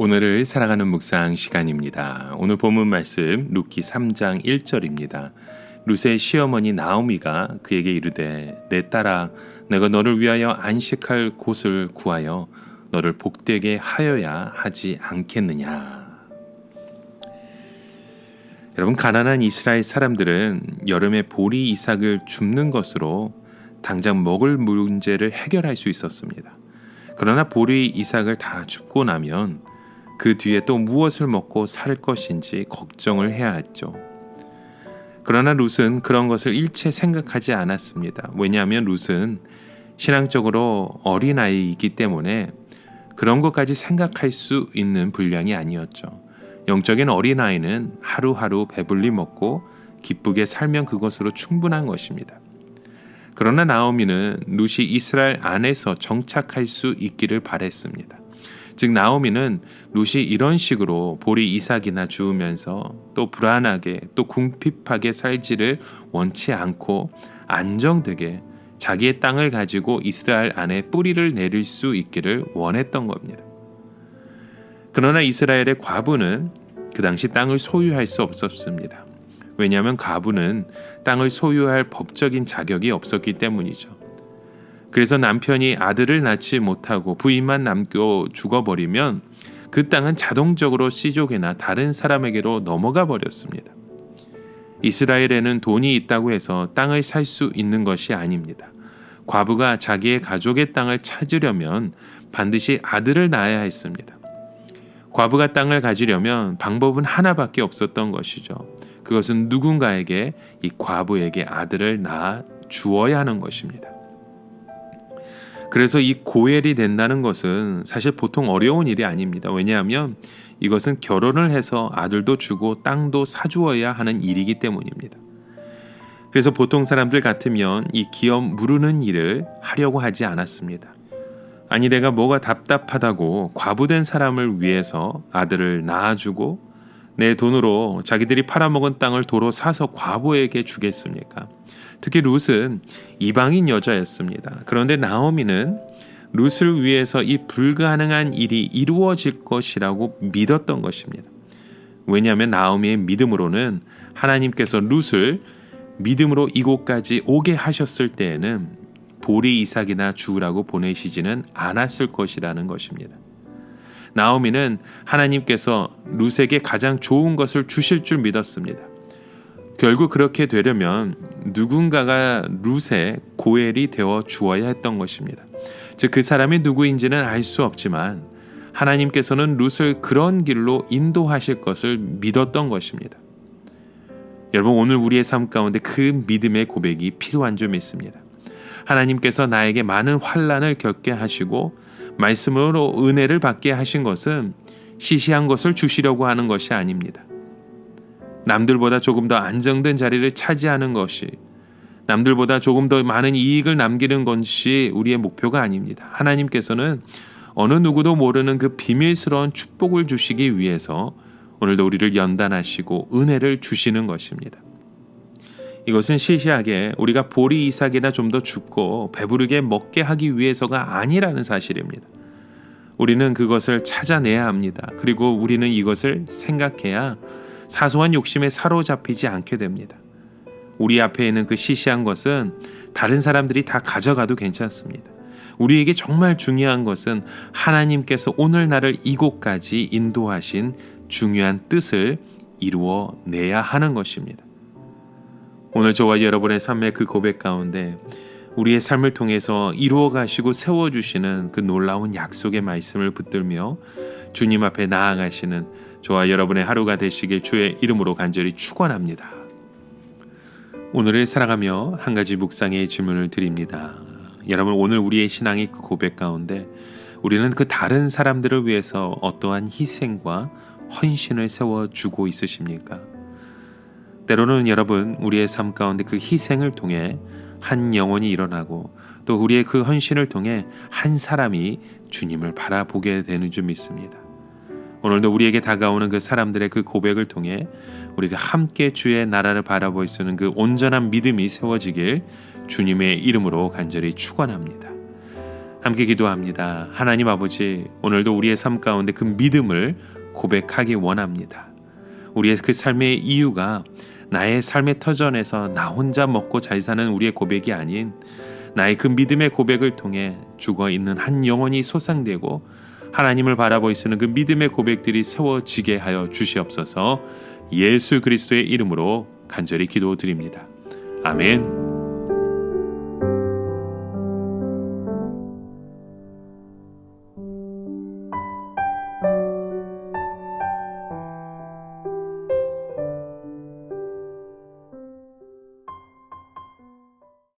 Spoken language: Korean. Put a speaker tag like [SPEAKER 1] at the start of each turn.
[SPEAKER 1] 오늘을 사랑하는 묵상 시간입니다. 오늘 본문 말씀 룻기 3장 1절입니다. 룻의 시어머니 나오미가 그에게 이르되 내 딸아 내가 너를 위하여 안식할 곳을 구하여 너를 복되게 하여야 하지 않겠느냐. 여러분, 가난한 이스라엘 사람들은 여름에 보리 이삭을 줍는 것으로 당장 먹을 문제를 해결할 수 있었습니다. 그러나 보리 이삭을 다 줍고 나면 그 뒤에 또 무엇을 먹고 살 것인지 걱정을 해야 했죠. 그러나 룻은 그런 것을 일체 생각하지 않았습니다. 왜냐하면 룻은 신앙적으로 어린아이이기 때문에 그런 것까지 생각할 수 있는 분량이 아니었죠. 영적인 어린아이는 하루하루 배불리 먹고 기쁘게 살면 그것으로 충분한 것입니다. 그러나 나오미는 룻이 이스라엘 안에서 정착할 수 있기를 바랬습니다. 즉 나오미는 룻이 이런 식으로 보리 이삭이나 주우면서 또 불안하게 또 궁핍하게 살지를 원치 않고 안정되게 자기의 땅을 가지고 이스라엘 안에 뿌리를 내릴 수 있기를 원했던 겁니다. 그러나 이스라엘의 과부는 그 당시 땅을 소유할 수 없었습니다. 왜냐하면 과부는 땅을 소유할 법적인 자격이 없었기 때문이죠. 그래서 남편이 아들을 낳지 못하고 부인만 남겨 죽어버리면 그 땅은 자동적으로 씨족이나 다른 사람에게로 넘어가 버렸습니다. 이스라엘에는 돈이 있다고 해서 땅을 살 수 있는 것이 아닙니다. 과부가 자기의 가족의 땅을 찾으려면 반드시 아들을 낳아야 했습니다. 과부가 땅을 가지려면 방법은 하나밖에 없었던 것이죠. 그것은 누군가에게 이 과부에게 아들을 낳아 주어야 하는 것입니다. 그래서 이 고엘이 된다는 것은 사실 보통 어려운 일이 아닙니다. 왜냐하면 이것은 결혼을 해서 아들도 주고 땅도 사주어야 하는 일이기 때문입니다. 그래서 보통 사람들 같으면 이 기업 무르는 일을 하려고 하지 않았습니다. 아니 내가 뭐가 답답하다고 과부된 사람을 위해서 아들을 낳아주고 내 돈으로 자기들이 팔아먹은 땅을 도로 사서 과부에게 주겠습니까? 특히 룻은 이방인 여자였습니다. 그런데 나오미는 룻을 위해서 이 불가능한 일이 이루어질 것이라고 믿었던 것입니다. 왜냐하면 나오미의 믿음으로는 하나님께서 룻을 믿음으로 이곳까지 오게 하셨을 때에는 보리 이삭이나 주우라고 보내시지는 않았을 것이라는 것입니다. 나오미는 하나님께서 룻에게 가장 좋은 것을 주실 줄 믿었습니다. 결국 그렇게 되려면 누군가가 룻의 고엘이 되어 주어야 했던 것입니다. 즉 그 사람이 누구인지는 알 수 없지만 하나님께서는 룻을 그런 길로 인도하실 것을 믿었던 것입니다. 여러분, 오늘 우리의 삶 가운데 그 믿음의 고백이 필요한 줄 믿습니다. 하나님께서 나에게 많은 환난을 겪게 하시고 말씀으로 은혜를 받게 하신 것은 시시한 것을 주시려고 하는 것이 아닙니다. 남들보다 조금 더 안정된 자리를 차지하는 것이, 남들보다 조금 더 많은 이익을 남기는 것이 우리의 목표가 아닙니다. 하나님께서는 어느 누구도 모르는 그 비밀스러운 축복을 주시기 위해서 오늘도 우리를 연단하시고 은혜를 주시는 것입니다. 이것은 시시하게 우리가 보리 이삭이나 좀 더 줍고 배부르게 먹게 하기 위해서가 아니라는 사실입니다. 우리는 그것을 찾아내야 합니다. 그리고 우리는 이것을 생각해야 사소한 욕심에 사로잡히지 않게 됩니다. 우리 앞에 있는 그 시시한 것은 다른 사람들이 다 가져가도 괜찮습니다. 우리에게 정말 중요한 것은 하나님께서 오늘 나를 이곳까지 인도하신 중요한 뜻을 이루어내야 하는 것입니다. 오늘 저와 여러분의 삶의 그 고백 가운데 우리의 삶을 통해서 이루어 가시고 세워주시는 그 놀라운 약속의 말씀을 붙들며 주님 앞에 나아가시는 저와 여러분의 하루가 되시길 주의 이름으로 간절히 축원합니다. 오늘을 사랑하며 한 가지 묵상의 질문을 드립니다. 여러분, 오늘 우리의 신앙의 그 고백 가운데 우리는 그 다른 사람들을 위해서 어떠한 희생과 헌신을 세워주고 있으십니까? 때로는 여러분, 우리의 삶 가운데 그 희생을 통해 한 영혼이 일어나고 또 우리의 그 헌신을 통해 한 사람이 주님을 바라보게 되는 줄 믿습니다. 오늘도 우리에게 다가오는 그 사람들의 그 고백을 통해 우리가 함께 주의 나라를 바라볼 수 있는 그 온전한 믿음이 세워지길 주님의 이름으로 간절히 축원합니다. 함께 기도합니다. 하나님 아버지, 오늘도 우리의 삶 가운데 그 믿음을 고백하기 원합니다. 우리의 그 삶의 이유가 나의 삶의 터전에서 나 혼자 먹고 잘 사는 우리의 고백이 아닌 나의 그 믿음의 고백을 통해 죽어있는 한 영혼이 소상되고 하나님을 바라보고 있는 그 믿음의 고백들이 세워지게 하여 주시옵소서. 예수 그리스도의 이름으로 간절히 기도드립니다. 아멘.